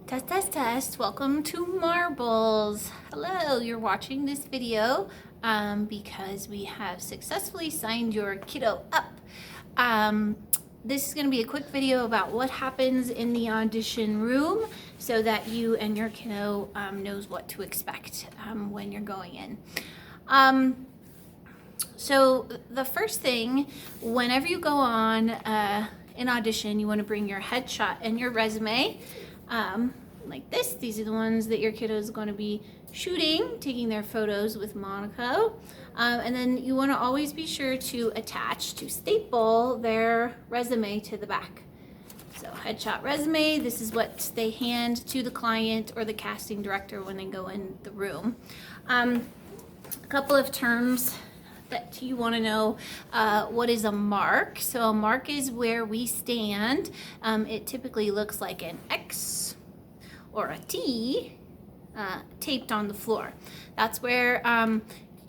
Test, test, test. Welcome to Marbles. Hello, you're watching this video because we have successfully signed your kiddo up. This is going to be a quick video about what happens in the audition room so that you and your kiddo knows what to expect when you're going in. So the first thing, whenever you go on an audition, you want to bring your headshot and your resume. Like this. These are the ones that your kiddo is going to be shooting, taking their photos with Monaco. And then you want to always be sure to staple their resume to the back. So headshot resume, this is what they hand to the client or the casting director when they go in the room. A couple of terms that you want to know. What is a mark? So a mark is where we stand. It typically looks like an X or a T taped on the floor. That's where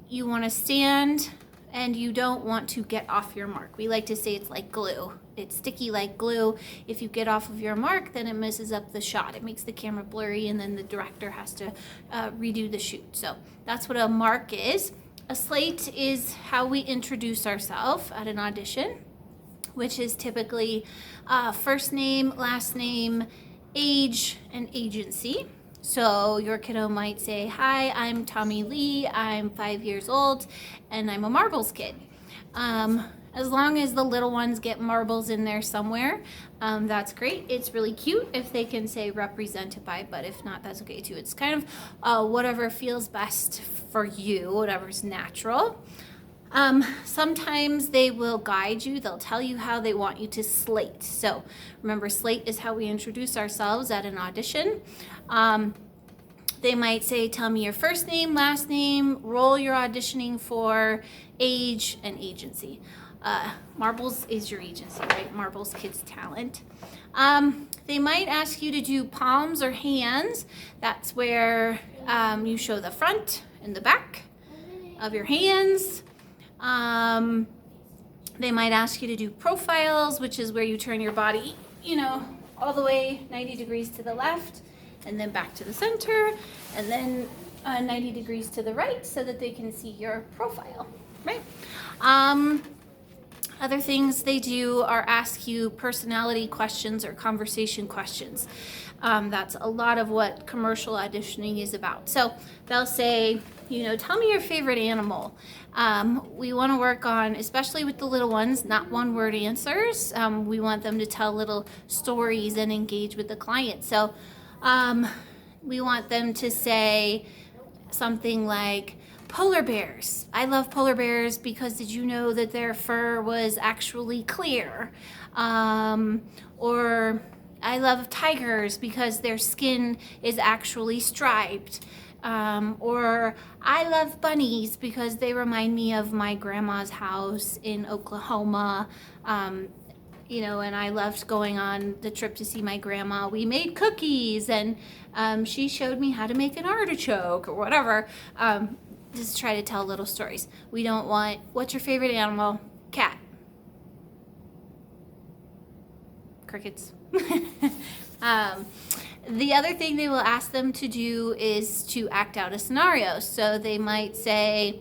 you want to stand and you don't want to get off your mark. We like to say it's like glue. It's sticky like glue. If you get off of your mark, then it messes up the shot. It makes the camera blurry and then the director has to redo the shoot. So that's what a mark is. A slate is how we introduce ourselves at an audition, which is typically first name, last name, age, and agency. So your kiddo might say, "Hi, I'm Tommy Lee, I'm 5 years old, and I'm a Marbles kid." As long as the little ones get Marbles in there somewhere, that's great. It's really cute if they can say represented by, but if not, that's okay too. It's kind of whatever feels best for you, whatever's natural. Sometimes they will guide you. They'll tell you how they want you to slate. So remember, slate is how we introduce ourselves at an audition. They might say, "Tell me your first name, last name, role you're auditioning for, age, and agency." Marbles is your agency, right? Marbles Kids Talent. They might ask you to do palms or hands. That's where you show the front and the back of your hands. They might ask you to do profiles, which is where you turn your body, all the way 90 degrees to the left and then back to the center and then 90 degrees to the right so that they can see your profile, right? Other things they do are ask you personality questions or conversation questions. That's a lot of what commercial auditioning is about. So they'll say, "Tell me your favorite animal." We want to work on, especially with the little ones, not one-word answers. We want them to tell little stories and engage with the client. So we want them to say something like, "Polar bears. I love polar bears because did you know that their fur was actually clear?" Or "I love tigers because their skin is actually striped." Or "I love bunnies because they remind me of my grandma's house in Oklahoma. And I loved going on the trip to see my grandma. We made cookies and she showed me how to make an artichoke," or whatever. Just try to tell little stories. We don't want, "What's your favorite animal?" "Cat." Crickets. The other thing they will ask them to do is to act out a scenario. So they might say,